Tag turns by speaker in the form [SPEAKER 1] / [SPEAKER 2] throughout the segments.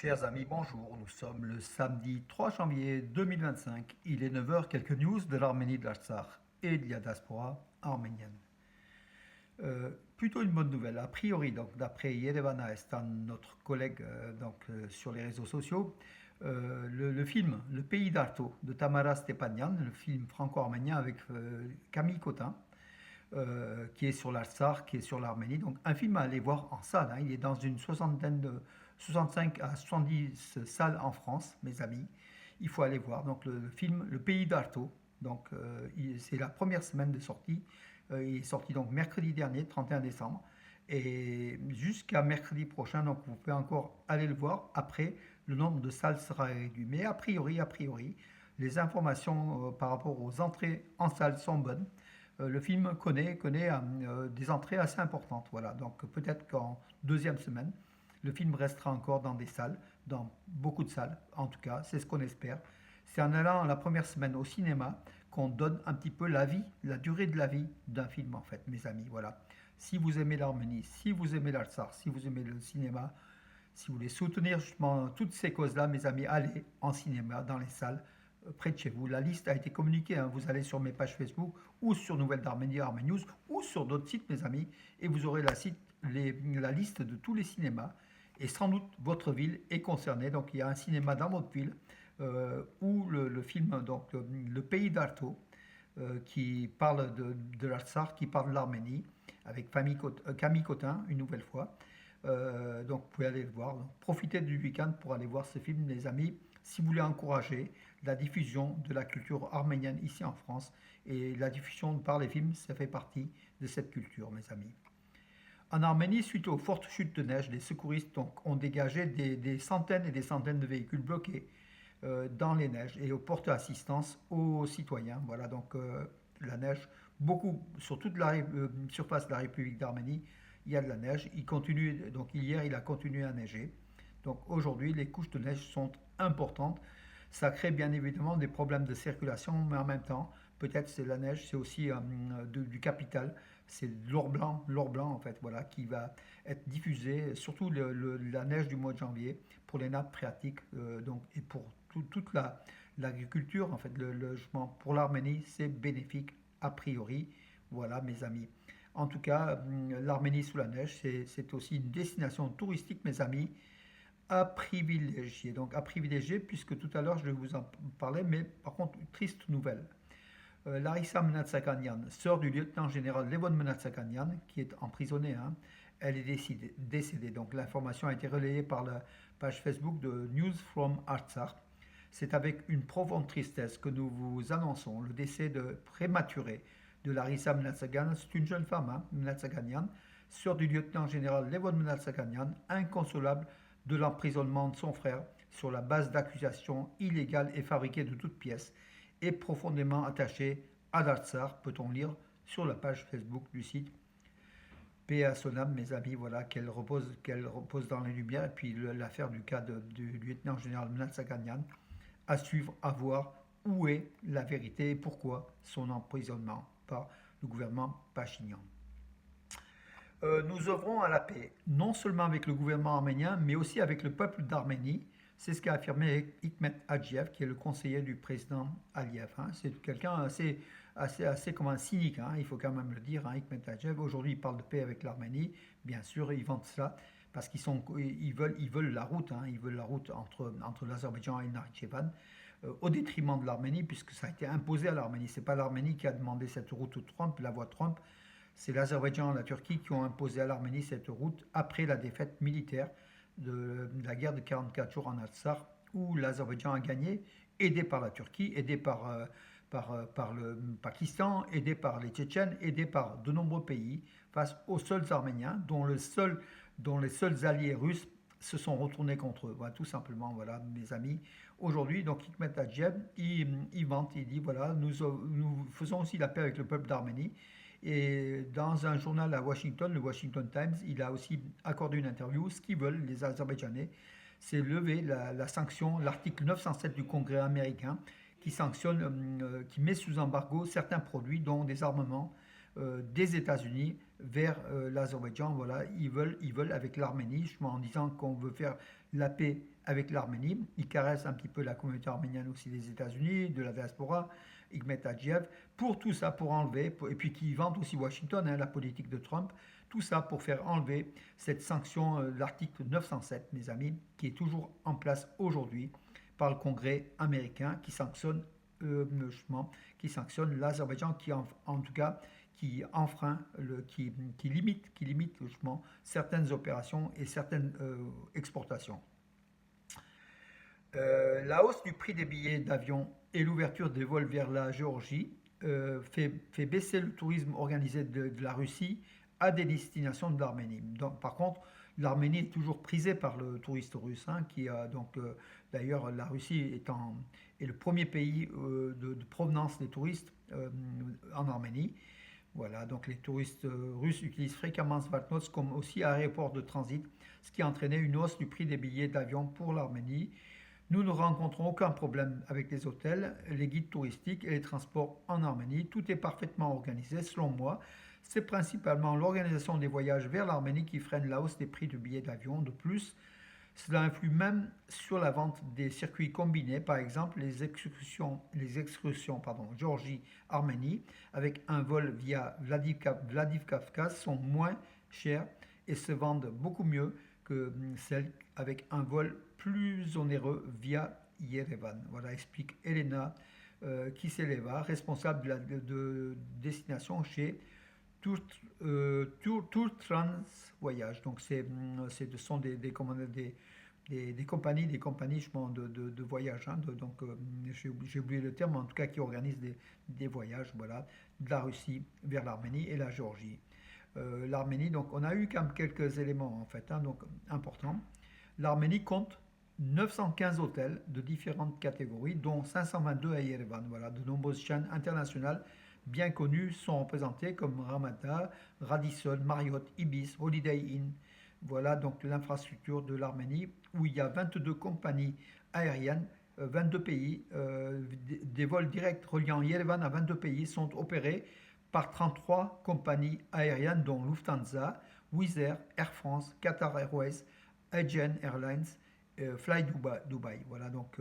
[SPEAKER 1] Chers amis, bonjour. Nous sommes le samedi 3 janvier 2025. Il est 9 heures. Quelques news de l'Arménie, de l'Artsakh et de la diaspora arménienne. Plutôt une bonne nouvelle. A priori, donc d'après Yerevan Aestan, notre collègue sur les réseaux sociaux, le film Le Pays d'Arto de Tamara Stepanian, le film franco-arménien avec Camille Cotin, qui est sur l'Artsakh, qui est sur l'Arménie. Donc un film à aller voir en salle, hein. Il est dans une soixantaine de 65 à 70 salles en France, mes amis. Il faut aller voir. Donc le film Le Pays d'Arto. Donc c'est la première semaine de sortie. Il est sorti donc mercredi dernier, 31 décembre. Et jusqu'à mercredi prochain, donc vous pouvez encore aller le voir. Après, le nombre de salles sera réduit. Mais a priori, les informations par rapport aux entrées en salle sont bonnes. Le film connaît des entrées assez importantes. Voilà, donc peut-être qu'en deuxième semaine, le film restera encore dans des salles, dans beaucoup de salles, en tout cas, c'est ce qu'on espère. C'est en allant la première semaine au cinéma qu'on donne un petit peu la vie, la durée de la vie d'un film, en fait, mes amis. Voilà. Si vous aimez l'Arménie, si vous aimez l'Artsakh, si vous aimez le cinéma, si vous voulez soutenir justement toutes ces causes-là, mes amis, allez en cinéma, dans les salles, près de chez vous. La liste a été communiquée, hein. Vous allez sur mes pages Facebook ou sur Nouvelles d'Arménie, Arménie News ou sur d'autres sites, mes amis, et vous aurez la liste de tous les cinémas. Et sans doute votre ville est concernée. Donc il y a un cinéma dans votre ville où le film, donc le Pays d'Arto, qui parle de l'Artsakh, qui parle de l'Arménie, avec Camille Cotin, une nouvelle fois. Donc vous pouvez aller le voir. Donc, profitez du week-end pour aller voir ce film, les amis, si vous voulez encourager la diffusion de la culture arménienne ici en France. Et la diffusion par les films, ça fait partie de cette culture, mes amis. En Arménie, suite aux fortes chutes de neige, les secouristes ont dégagé des centaines et des centaines de véhicules bloqués dans les neiges et portent assistance aux citoyens. Voilà, donc la neige, beaucoup, sur toute la surface de la République d'Arménie, il y a de la neige. Donc hier, il a continué à neiger. Donc aujourd'hui, les couches de neige sont importantes. Ça crée bien évidemment des problèmes de circulation, mais en même temps, peut-être c'est la neige, c'est aussi du capital, c'est l'or blanc en fait, voilà, qui va être diffusé, surtout la neige du mois de janvier pour les nappes phréatiques, donc et pour toute l'agriculture en fait, le logement pour l'Arménie, c'est bénéfique a priori, voilà mes amis. En tout cas, l'Arménie sous la neige, c'est aussi une destination touristique, mes amis, à privilégier. Donc à privilégier, puisque tout à l'heure je vais vous en parler, mais par contre, une triste nouvelle. Larissa Mnatsakanian, sœur du lieutenant-général Levon Mnatsakanian, qui est emprisonné, hein, elle est décédée. Donc l'information a été relayée par la page Facebook de News from Artsakh. C'est avec une profonde tristesse que nous vous annonçons le décès prématuré de Larissa Mnatsakanian. C'est une jeune femme, hein, Mnatsakanian, sœur du lieutenant-général Levon Mnatsakanian, inconsolable de l'emprisonnement de son frère sur la base d'accusations illégales et fabriquées de toutes pièces, et profondément attachée à l'Artsakh, peut-on lire sur la page Facebook du site. Paix à son âme, mes amis, voilà, qu'elle repose dans les lumières. Et puis l'affaire du cas du lieutenant-général Mnatsakanian, à suivre, à voir où est la vérité et pourquoi son emprisonnement par le gouvernement Pachinian. Nous œuvrons à la paix, non seulement avec le gouvernement arménien, mais aussi avec le peuple d'Arménie. C'est ce qu'a affirmé Hikmet Hadjiev, qui est le conseiller du président Aliyev, hein. C'est quelqu'un assez comme un cynique, hein, il faut quand même le dire, hein, Hikmet Hadjiev. Aujourd'hui, il parle de paix avec l'Arménie. Bien sûr, ils vantent cela parce ils veulent la route, hein, ils veulent la route entre l'Azerbaïdjan et le Nakhitchevan, au détriment de l'Arménie, puisque ça a été imposé à l'Arménie. C'est pas l'Arménie qui a demandé cette route au Trump, la voie Trump. C'est l'Azerbaïdjan et la Turquie qui ont imposé à l'Arménie cette route après la défaite militaire de la guerre de 44 jours en Artsakh, où l'Azerbaïdjan a gagné, aidé par la Turquie, aidé par le Pakistan, aidé par les Tchétchènes, aidé par de nombreux pays, face aux seuls Arméniens, dont les seuls alliés russes se sont retournés contre eux. Voilà, tout simplement, voilà, mes amis. Aujourd'hui, donc, Hikmet Hadjiev, il vante, il dit, voilà, nous faisons aussi la paix avec le peuple d'Arménie. Et dans un journal à Washington, le Washington Times, il a aussi accordé une interview. Ce qu'ils veulent, les Azerbaïdjanais, c'est lever la sanction, l'article 907 du Congrès américain, qui met sous embargo certains produits, dont des armements des États-Unis vers l'Azerbaïdjan. Voilà, ils veulent avec l'Arménie, justement en disant qu'on veut faire la paix avec l'Arménie. Ils caressent un petit peu la communauté arménienne aussi des États-Unis, de la diaspora, Hikmet Hadjiev, pour tout ça, pour enlever, et puis qui vendent aussi Washington, hein, la politique de Trump, tout ça pour faire enlever cette sanction, l'article 907, mes amis, qui est toujours en place aujourd'hui par le Congrès américain, qui sanctionne l'Azerbaïdjan, en tout cas qui enfreint, qui limite justement certaines opérations et certaines exportations. La hausse du prix des billets d'avion et l'ouverture des vols vers la Géorgie fait baisser le tourisme organisé de la Russie à des destinations de l'Arménie. Donc, par contre, l'Arménie est toujours prisée par le touriste russe, hein, qui a donc d'ailleurs la Russie est le premier pays de provenance des touristes en Arménie. Voilà, donc les touristes russes utilisent fréquemment Svatnots comme aussi aéroport de transit, ce qui a entraîné une hausse du prix des billets d'avion pour l'Arménie. Nous ne rencontrons aucun problème avec les hôtels, les guides touristiques et les transports en Arménie. Tout est parfaitement organisé, selon moi. C'est principalement l'organisation des voyages vers l'Arménie qui freine la hausse des prix du billet d'avion. De plus, cela influe même sur la vente des circuits combinés, par exemple les excursions Géorgie-Arménie, avec un vol via Vladivkavkaz sont moins chères et se vendent beaucoup mieux que celles avec un vol plus onéreux via Yerevan. Voilà, explique Elena Kiseleva, responsable de destination chez Tour Trans Voyage. Donc, ce sont des compagnies, justement, de voyage. Hein, donc, j'ai oublié le terme, en tout cas, qui organisent des voyages, voilà, de la Russie vers l'Arménie et la Géorgie. L'Arménie, donc, on a eu quand même quelques éléments, en fait, hein, donc, importants. L'Arménie compte 915 hôtels de différentes catégories, dont 522 à Yerevan. Voilà, de nombreuses chaînes internationales bien connues sont représentées comme Ramada, Radisson, Marriott, Ibis, Holiday Inn. Voilà donc l'infrastructure de l'Arménie où il y a 22 compagnies aériennes, 22 pays, des vols directs reliant Yerevan à 22 pays sont opérés par 33 compagnies aériennes dont Lufthansa, Wizz Air, Air France, Qatar Airways, Aegean Airlines, Fly Dubai. Voilà donc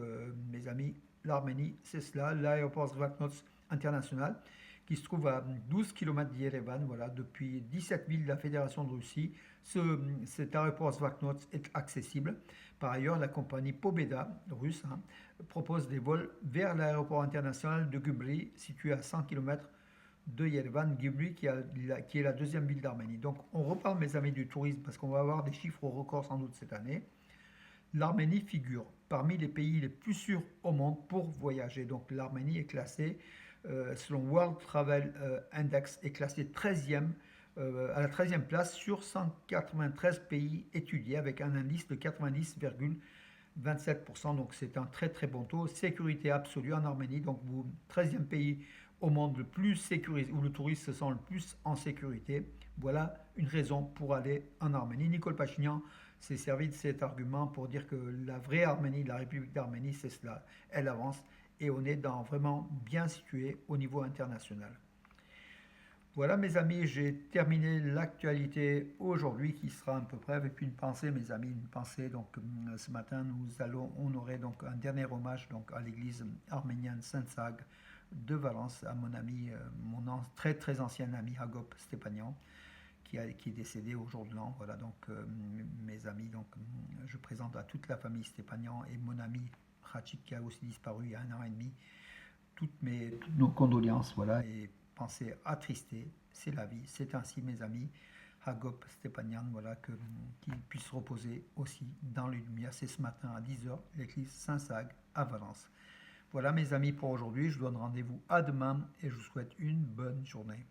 [SPEAKER 1] mes amis, l'Arménie c'est cela, l'aéroport Zvatnots international qui se trouve à 12 km d'Yerevan, voilà, depuis 17 villes de la Fédération de Russie. Cet aéroport Zvatnots est accessible. Par ailleurs, la compagnie Pobeda, russe, hein, propose des vols vers l'aéroport international de Gümrü, situé à 100 km de Yerevan, Gümrü, qui est la deuxième ville d'Arménie. Donc, on reparle, mes amis, du tourisme, parce qu'on va avoir des chiffres records sans doute cette année. L'Arménie figure parmi les pays les plus sûrs au monde pour voyager. Donc, l'Arménie est classée selon World Travel Index, est classé 13e, à la 13e place sur 193 pays étudiés avec un indice de 90,27%. Donc c'est un très très bon taux. Sécurité absolue en Arménie, donc 13e pays au monde le plus sécurisé, où le touriste se sent le plus en sécurité. Voilà une raison pour aller en Arménie. Nicole Pachinian s'est servi de cet argument pour dire que la vraie Arménie, la République d'Arménie, c'est cela. Elle avance et on est vraiment bien situé au niveau international. Voilà mes amis, j'ai terminé l'actualité aujourd'hui qui sera un peu brève et puis une pensée mes amis, une pensée donc ce matin nous allons honorer donc un dernier hommage donc à l'église arménienne Saint-Sag de Valence à mon ami, très très ancien ami Hagop Stepanian qui est décédé au jour de l'an. Voilà donc mes amis, donc je présente à toute la famille Stepanian et mon ami Khachik qui a aussi disparu il y a 1 an et demi. Toutes nos condoléances, voilà, et pensées attristées. C'est la vie, c'est ainsi, mes amis. Hagop Stepanian, voilà, qu'il puisse reposer aussi dans les lumières. C'est ce matin à 10h, l'église Saint-Sag à Valence. Voilà, mes amis, pour aujourd'hui. Je vous donne rendez-vous à demain et je vous souhaite une bonne journée.